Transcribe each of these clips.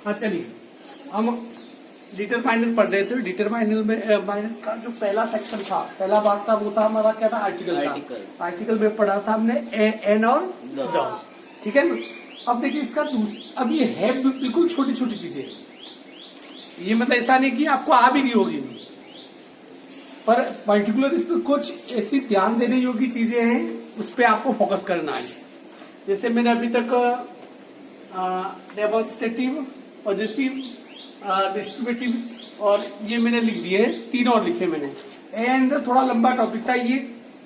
हाँ चलिए, हम डिटरमाइनर पढ़ रहे थे। डिटरमाइनर में माइनर का जो पहला सेक्शन था, पहला भाग था, वो था हमारा क्या था, आर्टिकल। आर्टिकल में पढ़ा था हमने एन और द, ठीक है ना। अब देखिए इसका अब ये है बिल्कुल छोटी छोटी चीजें, ये मतलब ऐसा नहीं कि आपको आ भी नहीं होगी, पर पर्टिकुलर इसमें कुछ ऐसी ध्यान देने योग्य चीजें हैं, उस पर आपको फोकस करना है। जैसे मैंने अभी तक डेमोन्स्ट्रेटिव, पॉजिटिव, डिस्ट्रीब्यूटिव और ये मैंने लिख दिए, 3 और लिखे मैंने। एंड थोड़ा लंबा टॉपिक था, ये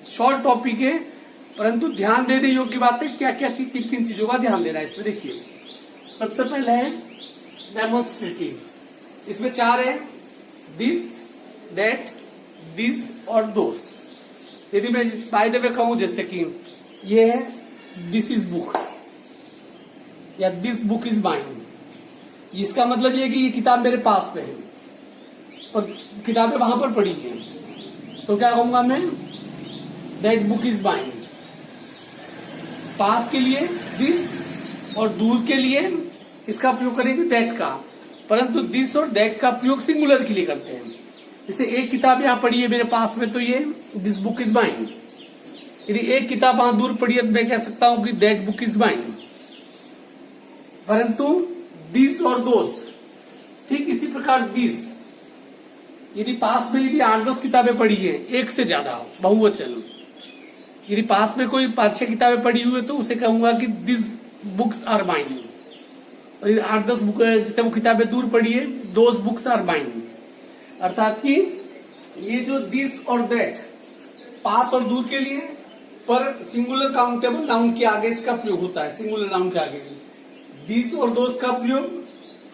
शॉर्ट टॉपिक है, परंतु ध्यान देने योग्य बात है। क्या क्या चीज, किन किन चीजों का ध्यान देना है इसमें देखिए। सबसे पहले है डेमोन्स्ट्रेटिव, इसमें 4 है, दिस, दैट, दिस और दोस। यदि मैं बाय द वे कहूं, जैसे कि ये है दिस इज बुक या दिस बुक इज माइन, इसका मतलब ये कि ये किताब मेरे पास पे है और किताबें वहां पर पड़ी हैं, तो क्या कहूंगा मैं, दैट बुक इज माइन। पास के लिए दिस और दूर के लिए इसका प्रयोग करेंगे दैट का, परंतु दिस और दैट का प्रयोग सिंगुलर के लिए करते हैं। जैसे एक किताब यहां पड़ी है मेरे पास में, तो ये दिस बुक इज माइन। यदि एक किताब वहां दूर पड़ी है तो मैं कह सकता हूं कि दैट बुक इज माइन। परंतु दिस और दोस, ठीक इसी प्रकार दिस, यदि पास में यदि 8-10 किताबें पड़ी है, एक से ज्यादा बहुवचन, यदि पास में कोई 5-6 किताबें पड़ी हुई है तो उसे कहूंगा कि दिस बुक्स आर माइन। और यदि 8-10 बुक जैसे वो किताबें दूर पड़ी है, दोस बुक्स आर माइन। अर्थात कि ये जो दिस और दैट पास और दूर के लिए, पर सिंगुलर काउंटेबल नाउन के आगे इसका प्रयोग होता है। सिंगुलर नाउन के आगे दिस और दोस का प्रयोग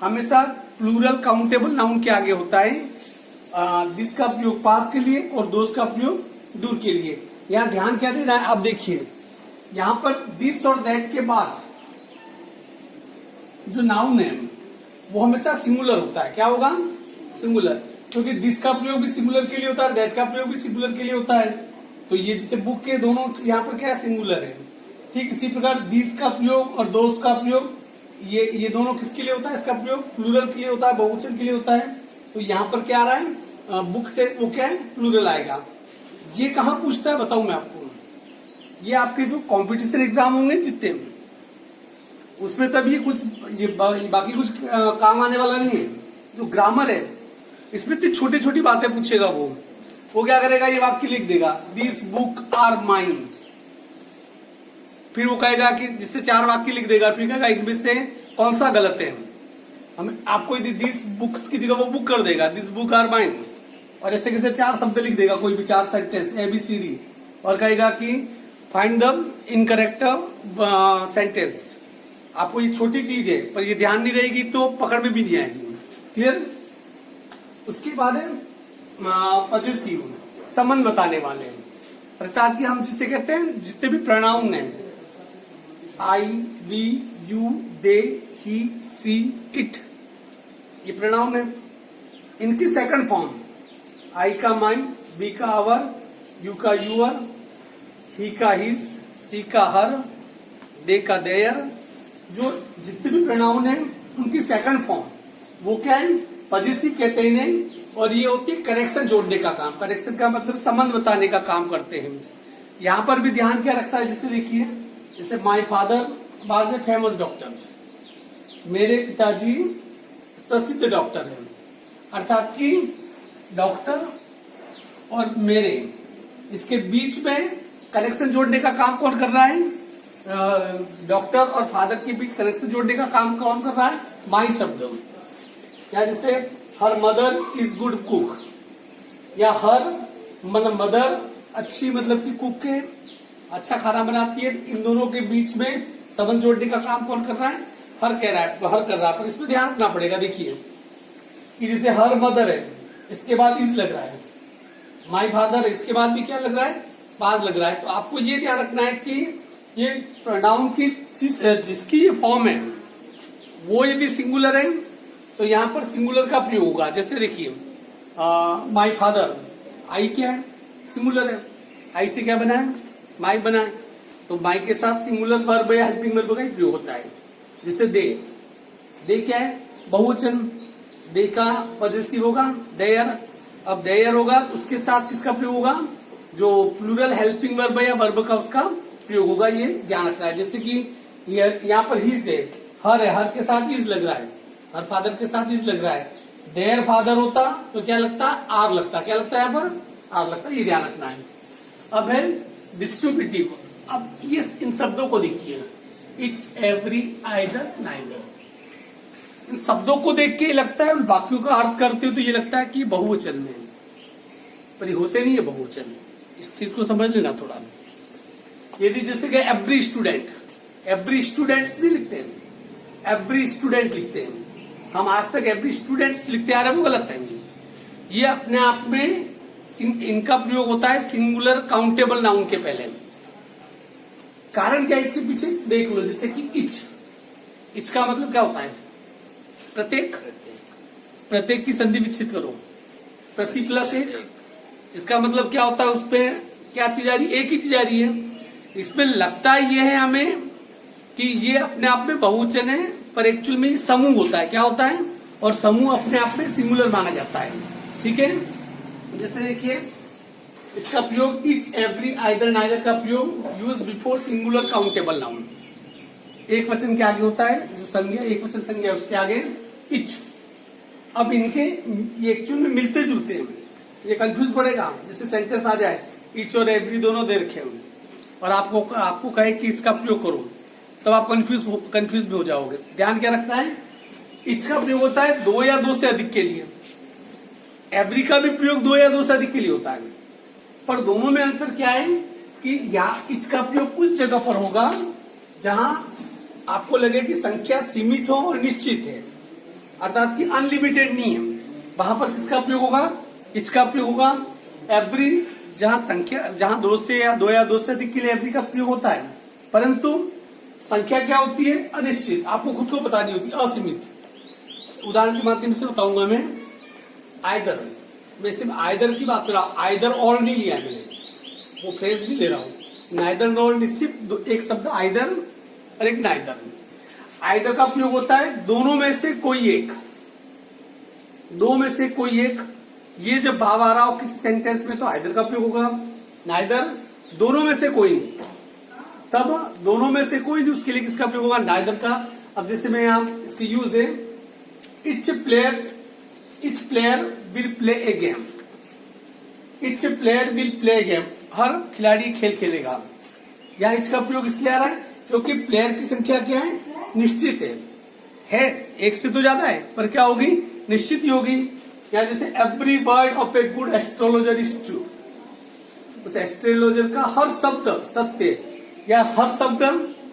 हमेशा प्लूरल काउंटेबल नाउन के आगे होता है। दिस का प्रयोग पास के लिए और दोस का प्रयोग दूर के लिए। यहाँ ध्यान क्या देना है, आप देखिए यहाँ पर दिस और दैट के बाद जो नाउन है वो हमेशा सिंगुलर होता है। क्या होगा, सिंगुलर, क्योंकि दिस का प्रयोग भी सिंगुलर के लिए होता है, दैट का प्रयोग भी सिंगुलर के लिए होता है। तो ये जैसे बुक के दोनों यहाँ पर क्या सिंगुलर है, ठीक इसी प्रकार दिस का प्रयोग और दोस्त का प्रयोग ये दोनों किसके लिए होता है, इसका प्रयोग प्लूरल के लिए होता है, बहुवचन के लिए होता है। तो यहाँ पर क्या आ रहा है, बुक से वो क्या है, प्लूरल आएगा। ये कहाँ पूछता है बताऊं मैं आपको, ये आपके जो कॉम्पिटिशन एग्जाम होंगे जितने, उसमें तब ये कुछ ये बाकी कुछ काम आने वाला नहीं है। जो ग्रामर है इसमें इतनी छोटी छोटी बातें पूछेगा, वो क्या करेगा, ये वाक्य लिख देगा, दिस बुक आर माइन। फिर वो कहेगा कि जिससे 4 वाक्य लिख देगा, फिर कहेगा इनमें से कौन सा गलत है। हम आपको यदि दिस बुक्स की जगह वो बुक कर देगा, दिस बुक आर माइन, और ऐसे कैसे 4 शब्द लिख देगा, कोई भी 4 सेंटेंस ABCD, और कहेगा कि फाइंड द इनकरेक्ट सेंटेंस। आपको ये छोटी चीज है, पर ये ध्यान नहीं रहेगी तो पकड़ में भी नहीं आएगी। क्लियर। उसके बाद है पॉजिटिव, संबंध बताने वाले, अर्थात कि हम जिसे कहते हैं जितने भी प्रोनाउन हैं, I, we, you, they, he, she, it, ये प्रोनाउन है। इनकी सेकंड फॉर्म, I का माइन, B का आवर, U का यूअर, he का हिज, she का हर, they का देयर, जो जितने भी प्रोनाउन हैं उनकी सेकंड फॉर्म वो क्या है, पॉजिटिव कहते हैं इन्हें। और ये होती है करेक्शन जोड़ने का काम। करेक्शन का मतलब संबंध बताने का काम करते हैं। यहाँ पर भी ध्यान क्या रखता है, जैसे देखिए, जैसे my father was a famous doctor, मेरे पिताजी प्रसिद्ध डॉक्टर हैं। अर्थात कि डॉक्टर और मेरे, इसके बीच में कनेक्शन जोड़ने का काम कौन कर रहा है, डॉक्टर और फादर के बीच कनेक्शन जोड़ने का काम कौन कर रहा है, माई शब्द। या जैसे her mother is good cook, या हर मदर अच्छी, मतलब कि कुक के अच्छा खाना बनाती है। इन दोनों के बीच में संबंध जोड़ने का काम कौन कर रहा है, हर कह रहा है, हर कर रहा है। पर इसमें ध्यान रखना पड़ेगा, देखिए कि जैसे हर मदर है, इसके बाद इज लग रहा है, माई फादर है, इसके बाद भी क्या लग रहा है, पास लग रहा है। तो आपको ये ध्यान रखना है कि ये प्रोनाउन की चीज जिसकी ये फॉर्म है वो यदि सिंगुलर है तो यहाँ पर सिंगुलर का प्रयोग होगा। जैसे देखिए माई फादर, आई क्या है, सिंगुलर है, आई से क्या बना है, माई बना है, तो माई के साथ सिंगुलर वर्ब या हेल्पिंग वर्ब का प्रयोग होता है। जैसे दे क्या है, बहुवचन, दे का पॉजेसिव होगा देयर। अब देयर होगा तो उसके साथ किसका प्रयोग होगा, जो प्लूरल हेल्पिंग वर्ब या वर्ब का उसका प्रयोग होगा, ये ध्यान रखना है। जैसे कि यहाँ पर हिज है, हर है, हर के साथ इज लग रहा है, हर फादर के साथ इज लग रहा है। देयर फादर होता तो क्या लगता, आर लगता, क्या लगता है यहाँ पर, आर लगता, ये ध्यान रखना है। अब है डिस्ट्रीब्यूटिव। अब ये इन शब्दों को देखिए, इच, एवरी, आइदर, नाइदर, इन शब्दों को देख के लगता है, उन वाक्यों का अर्थ करते हो तो ये लगता है कि बहुवचन में, पर ये होते नहीं है बहुवचन। इस चीज को समझ लेना थोड़ा। यदि जैसे कि एवरी स्टूडेंट, एवरी स्टूडेंट्स नहीं लिखते हैं, एवरी स्टूडेंट लिखते हैं हम, आज तक एवरी स्टूडेंट्स लिखते आ रहे हैं, वो गलत है। ये अपने आप में इनका प्रयोग होता है सिंगुलर काउंटेबल नाउन के पहले। कारण क्या है इसके पीछे, देख लो। जैसे कि इच, इच का मतलब क्या होता है, प्रत्येक, प्रत्येक की संधि विच्छेद करो, प्रति प्लस एक, इसका मतलब क्या होता है, उस पे क्या चीज आ रही है, एक ही चीज आ रही है। इसमें लगता ये है हमें कि ये अपने आप में बहुवचन है, पर एक्चुअल में समूह होता है, क्या होता है, और समूह अपने आप में सिंगुलर माना जाता है। ठीक है, जैसे देखिए इसका प्रयोग इच, एवरी, आइदर, नाइदर का प्रयोग use before singular countable noun. एक वचन के आगे होता है जो संज्ञा, एक वचन संज्ञा, उसके आगे इच। अब इनके ये एक्चुअल में मिलते जुलते हैं, ये कंफ्यूज पड़ेगा। जैसे सेंटेंस आ जाए इच और एवरी दोनों दे रखे हैं और आपको कहे कि इसका प्रयोग करो, तब आप कंफ्यूज भी हो जाओगे। ध्यान क्या रखना है, इच का प्रयोग होता है दो या दो से अधिक के लिए, एवरी का भी प्रयोग दो या दो से अधिक के लिए होता है, पर दोनों में अंतर क्या है कि यहाँ इच का प्रयोग उस जगह पर होगा जहां आपको लगे कि संख्या सीमित हो और निश्चित है, अर्थात कि अनलिमिटेड नहीं है, वहां पर किसका प्रयोग होगा, इच का प्रयोग होगा। एवरी जहां संख्या, जहां दो या दो से अधिक के लिए एवरी का प्रयोग होता है, परंतु संख्या क्या होती है, अनिश्चित, आपको खुद को बतानी होती है, असीमित। उदाहरण के माध्यम से बताऊंगा मैं। आइदर, मैं सिर्फ आइदर की बात कर रहा हूं, आइदर और नहीं लिया मैंने, वो फ्रेज नहीं ले रहा हूं। नाइदर नॉर निश्चित, एक शब्द आइदर और एक नाइदर। आइदर का प्रयोग होता है दोनों में से कोई एक, दो में से कोई एक, ये जब भाव आ रहा हो किसी सेंटेंस में तो आइदर का प्रयोग होगा। नाइदर दोनों में से कोई नहीं, तब दोनों में से कोई नहीं, उसके लिए किसका प्रयोग होगा, नाइदर का। अब जैसे मैं यहां इसकी यूज है, each player will play a game, each player will play a game, हर खिलाड़ी खेल खेलेगा। यहां इच का प्रयोग इसलिए आ रहा है क्योंकि प्लेयर की संख्या क्या है, निश्चित है, एक से तो ज्यादा है, पर क्या होगी, निश्चित ही होगी। या जैसे every word of a good astrologer is true, उस एस्ट्रोलॉजर का हर शब्द सत्य, या हर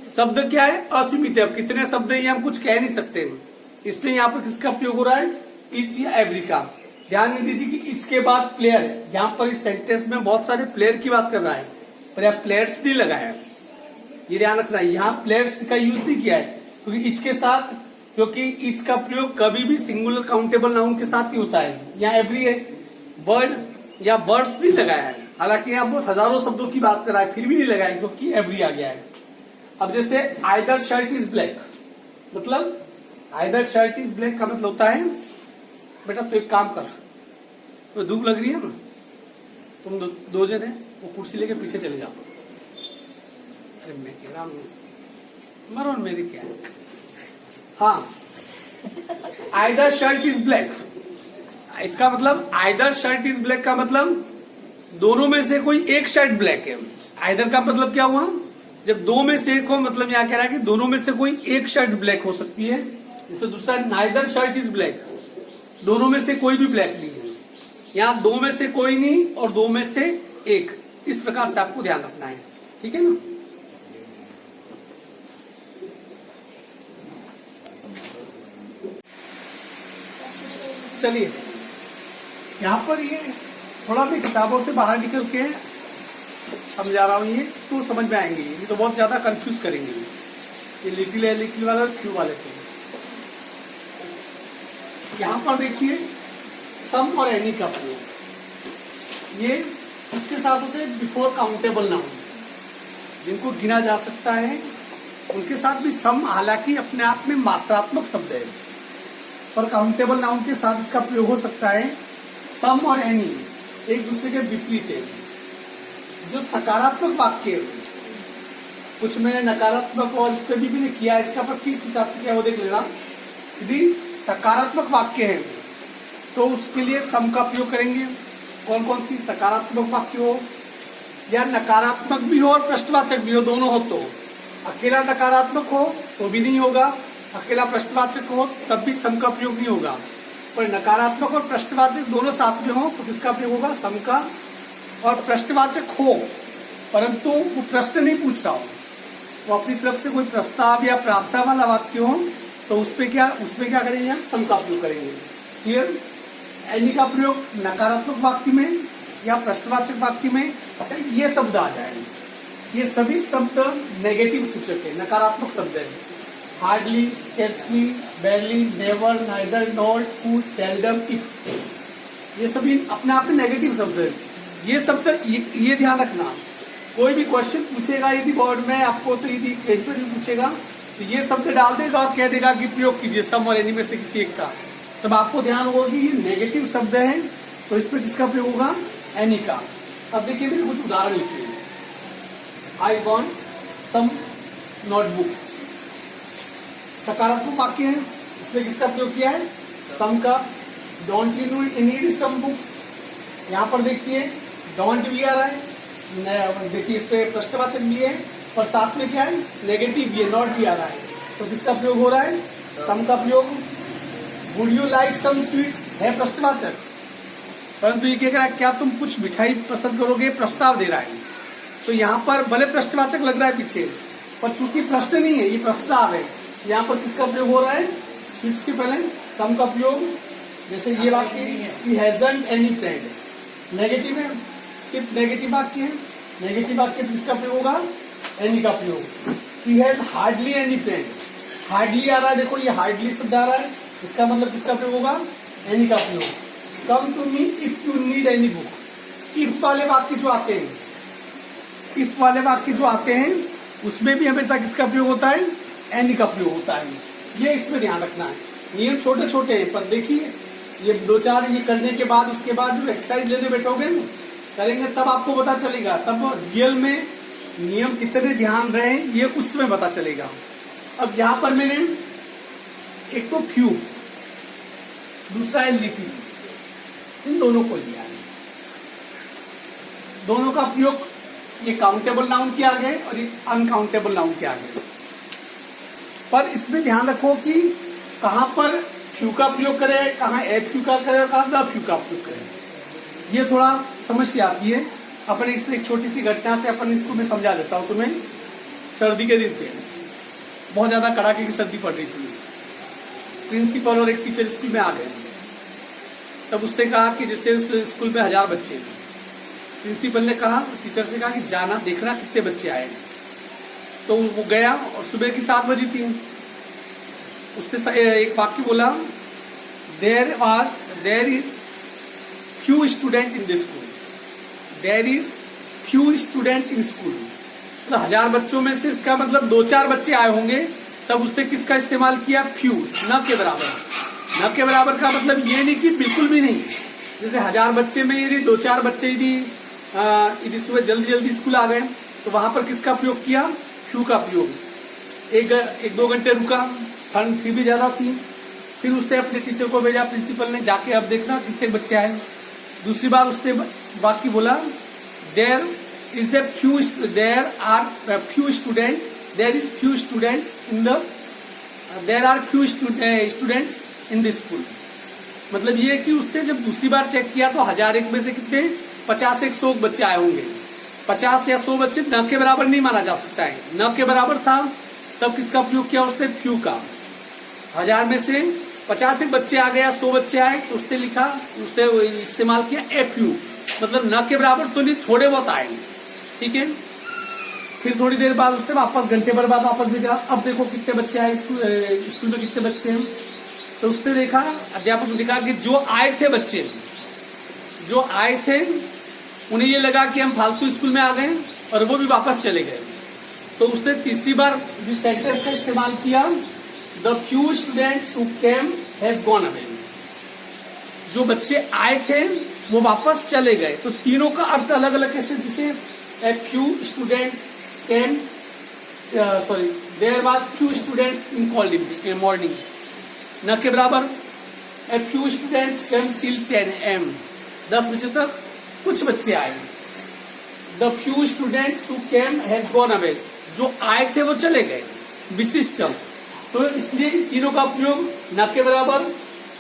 शब्द क्या है, असीमित है। अब कितने शब्द है ये हम कुछ कह नहीं सकते, इसलिए यहाँ पर किसका प्रयोग हो रहा है, इच या एवरी का। ध्यान में दीजिए कि इच के बाद प्लेयर, यहाँ पर इस सेंटेंस में बहुत सारे प्लेयर की बात कर रहा है, पर यहाँ प्लेयर्स नहीं लगाया है, ये ध्यान रखना है। यहाँ प्लेयर्स का यूज नहीं किया है क्योंकि इच के साथ, क्योंकि इच का प्रयोग कभी भी सिंगुलर काउंटेबल नाउन के साथ ही होता है। यहाँ एवरी है, वर्ड या वर्ड्स भी लगाया है, हालांकि यहाँ बहुत हजारों शब्दों की बात कर रहा है, फिर भी नहीं लगाया क्योंकि एवरी आ गया है। अब जैसे आइदर शर्ट इज ब्लैक, मतलब आइदर शर्ट इज ब्लैक का मतलब होता है, बेटा तो एक काम कर, तो धूप लग रही है ना, तुम दो जने वो कुर्सी लेके पीछे चले जाओ। अरे मैं कह रहा हूं मरो मेरी क्या है। हाँ, आइदर शर्ट इज ब्लैक, इसका मतलब आइदर शर्ट इज ब्लैक का मतलब दोनों में से कोई एक शर्ट ब्लैक है। आइदर का मतलब क्या हुआ, जब दो में से एक हो, मतलब यहाँ कह रहा है कि दोनों में से कोई एक शर्ट ब्लैक हो सकती है। जैसे दूसरा नाइदर शर्ट इज ब्लैक, दोनों में से कोई भी ब्लैक नहीं है, यहाँ दो में से कोई नहीं और दो में से एक, इस प्रकार से आपको ध्यान रखना है, ठीक है ना। चलिए यहाँ पर ये थोड़ा भी किताबों से बाहर निकल के समझा रहा हूँ, ये तो समझ में आएंगे, ये तो बहुत ज्यादा कंफ्यूज करेंगे ये लिटिल है, लिटिल वाले और क्यू वाले को। यहाँ पर देखिए सम और एनी का प्रयोग, ये इसके साथ होते हैं बिफोर काउंटेबल नाउन, जिनको गिना जा सकता है उनके साथ भी सम, हालांकि अपने आप में मात्रात्मक शब्द है, और काउंटेबल नाउन के साथ इसका प्रयोग हो सकता है सम और एनी, एक दूसरे के विपरीत है। जो सकारात्मक वाक्य है, कुछ मैंने नकारात्मक और इस पर भी मैंने किया, इसका पर किस हिसाब से किया वो देख लेना। यदि सकारात्मक वाक्य है तो उसके लिए सम का प्रयोग करेंगे। कौन कौन सी सकारात्मक वाक्य हो या नकारात्मक भी हो और प्रश्नवाचक भी हो, दोनों हो तो। अकेला नकारात्मक हो तो भी नहीं होगा, अकेला प्रश्नवाचक हो तब भी सम का प्रयोग नहीं होगा। पर नकारात्मक और प्रश्नवाचक दोनों साथ में हो तो किसका प्रयोग होगा? सम का। और प्रश्नवाचक हो परंतु वो प्रश्न नहीं पूछ रहा हो, वो अपनी तरफ से कोई प्रस्ताव या प्रार्थना वाला वाक्य हो तो उसपे क्या करेंगे? हम सम का प्रयोग करेंगे। क्लियर? एनी का प्रयोग नकारात्मक वाक्य में या प्रश्नवाचक वाक्य में ये शब्द आ जाएंगे। ये सभी शब्द नेगेटिव सूचक है, नकारात्मक शब्द है। Hardly, scarcely, बैरली, never, neither, not, who, seldom, if, ये सभी अपने आप में नेगेटिव शब्द है। ये शब्द ये ध्यान रखना, कोई भी क्वेश्चन पूछेगा यदि बोर्ड में आपको, तो यदि कहीं पर भी पूछेगा तो ये शब्द डाल देगा और कह देगा कि प्रयोग कीजिए सम और एनी में से किसी एक का। तब आपको ध्यान होगा कि ये नेगेटिव शब्द है तो इस पर किसका प्रयोग होगा? एनी का। अब देखिए मेरे कुछ उदाहरण लिखिए। आई वॉन्ट सम नोटबुक्स, सकारात्मक वाक्य है, इसमें किसका प्रयोग किया है? सम का। Don't you need some books, यहाँ पर देखिए डोंट भी आ रहा है, देखिए इस पे प्रश्नवाचक भी है और साथ में क्या है? नेगेटिव भी है, नॉट भी आ रहा है। तो किसका प्रयोग हो रहा है? सम का प्रयोग। Would you like some sweets है प्रश्नवाचक, परंतु ये कह रहा है क्या तुम कुछ मिठाई पसंद करोगे? प्रस्ताव दे रहा है। तो यहाँ पर भले प्रश्नवाचक लग रहा है पीछे, पर चूंकि प्रश्न नहीं है, ये प्रस्ताव है, यहाँ पर किसका प्रयोग हो रहा है? स्वीट्स के पहले सम का प्रयोग। जैसे ये वाक्य she hasn't any friend, negative है, सिर्फ नेगेटिव वाक्य है। नेगेटिव वाक्य किसका प्रयोग होगा? एनी का प्रयोग। She has hardly any friend, hardly आ रहा है, देखो ये हार्डली शब्द आ रहा है, इसका मतलब किसका प्रयोग होगा? एनी का प्रयोग। Come to me if you need any book, if वाले वाक्य जो आते हैं, इफ वाले वाक्य जो आते हैं उसमें भी हमेशा किसका प्रयोग होता है? एनी का प्रयोग होता है। ये इसमें ध्यान रखना है। नियम छोटे छोटे हैं पर देखिए ये दो चार ये करने के बाद उसके बाद जो एक्सरसाइज लेने बैठोगे ना, करेंगे तब आपको पता चलेगा, तब रियल में नियम कितने ध्यान रहे ये उसमें पता चलेगा। अब यहाँ पर मैंने एक तो फ्यू, दूसरा है लिटिल, इन दोनों को लिया है। दोनों का प्रयोग ये काउंटेबल नाउन के आगे और ये अनकाउंटेबल नाउन के आगे। पर इसमें ध्यान रखो कि कहां पर फ्यू का प्रयोग करें, कहां ए फ्यू का करें और कहां द फ्यू का प्रयोग करें, ये थोड़ा समस्या आती है। अपन इस एक छोटी सी घटना से अपन इसको मैं समझा देता हूं तुम्हें। सर्दी के दिन थे, बहुत ज्यादा कड़ाके की सर्दी पड़ रही थी। प्रिंसिपल और एक टीचर स्कूल में आ गए। तब उसने कहा कि जैसे स्कूल में 1000 बच्चे, प्रिंसिपल ने कहा, टीचर से कहा कि जाना देखना कितने बच्चे आए। तो वो गया और सुबह की 7 बजी थी। उसने एक वाक्य बोला, there is few student in the school, there is few student in school. तो 1000 बच्चों में से इसका मतलब 2-4 बच्चे आए होंगे। तब उसने किसका इस्तेमाल किया? फ्यू, न के बराबर। न के बराबर का मतलब ये नहीं कि बिल्कुल भी नहीं। जैसे 1000 बच्चे में यदि 2-4 बच्चे यदि सुबह जल्दी स्कूल आ गए तो वहां पर किसका प्रयोग किया? फ्यू का प्रयोग। एक 2 घंटे रुका, ठंड फिर भी ज्यादा थी, फिर उसने अपने टीचर को भेजा, प्रिंसिपल ने, जाके अब देखना कितने बच्चे आए। दूसरी बार उसने वाक्य बोला, there is there are few student, there is few students in the, there are few students in the school. मतलब ये कि उसने जब दूसरी बार चेक किया तो 1001 में से कितने 50-100 बच्चे आए होंगे। 50 या 100 बच्चे न के बराबर नहीं माना जा सकता है, न के बराबर था। तब किसका प्रयोग किया उसने? फ्यू का। 1000 में से 50 बच्चे आ गए या 100 बच्चे आए तो उसने लिखा, उसने इस्तेमाल किया एफ्यू, मतलब न के बराबर तो नहीं, थोड़े बहुत आए। ठीक है। फिर थोड़ी देर बाद उसने वापस घंटे भर बाद वापस भेजा, अब देखो कितने बच्चे आए स्कूल में, कितने बच्चे हैं। तो उसने देखा, अध्यापक ने देखा कि जो आए थे बच्चे, जो आए थे उन्हें ये लगा कि हम फालतू स्कूल में आ गए और वो भी वापस चले गए। तो उसने तीसरी बार जिस सेंटेंस का इस्तेमाल किया, the few students who came has gone away. जो बच्चे आए थे वो वापस चले गए। तो तीनों का अर्थ अलग अलग कैसे, जिसे a few students came, sorry there was few students in cold in morning, न के बराबर a few students came till 10 AM, 10 बजे तक कुछ बच्चे आए। The few students who came has gone away, जो आए थे वो चले गए। विशिष्टम, तो इसलिए तीनों का प्रयोग न के बराबर,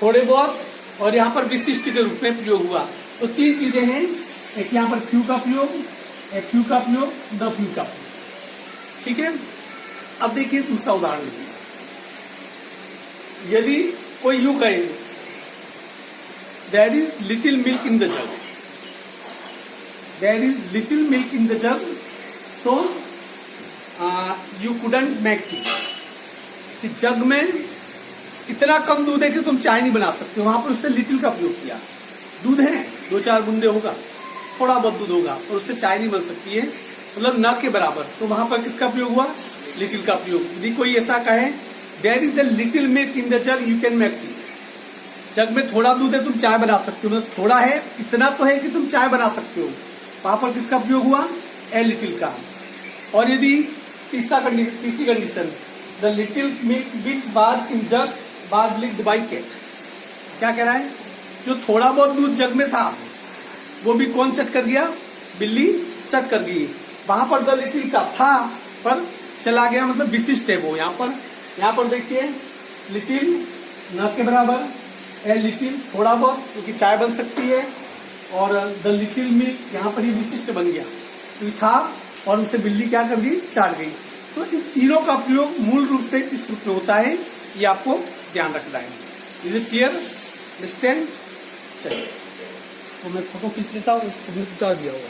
थोड़े बहुत और यहाँ पर विशिष्ट के रूप में प्रयोग हुआ। तो तीन चीजें हैं, एक यहाँ पर फ्यू का प्रयोग, एक फ्यू का प्रयोग, द फ्यू का प्रयोग। ठीक है। अब देखिए दूसरा उदाहरण देखिए। यदि कोई यूं कहे there is little milk in the jug, there is little milk in the jug, so you couldn't make tea. Jug में इतना कम दूध है कि तुम चाय नहीं बना सकते हो, वहां पर उसने लिटिल का प्रयोग किया। दूध है 2-4 बूंदे होगा, थोड़ा बहुत दूध होगा और उससे चाय नहीं बन सकती है, मतलब न के बराबर। तो वहां पर किसका प्रयोग हुआ? लिटिल का प्रयोग। यदि कोई ऐसा कहे there is a little milk in the jug you can make tea, jug में थोड़ा दूध है तुम चाय बना सकते हो, मतलब थोड़ा है, इतना तो है कि तुम चाय बना सकते हो, वहां पर किसका प्रयोग हुआ? ए लिटिल का। और यदि तीसरी condition, the little milk which was in jug was licked by cat, क्या कह रहा है? जो थोड़ा बहुत दूध जग में था वो भी कौन चट कर गया? बिल्ली चट कर गई। वहां पर द लिटिल का था पर चला गया, मतलब विशिष्ट है वो। यहाँ पर देखिए लिटिल न के बराबर, ए लिटिल थोड़ा बहुत, क्योंकि चाय बन सकती है, और द लिटिल मिल्क यहाँ पर ये विशिष्ट बन गया, तो था और उसे बिल्ली क्या कर गई? चाट गई। तो इन तीनों का प्रयोग मूल रूप से किस रूप में होता है, ये आपको ध्यान रखना है। Is it clear? अंडरस्टैंड? चलिए, इसको मैं फोटो खींच लेता हूँ, इसको भी उतार दिया होगा।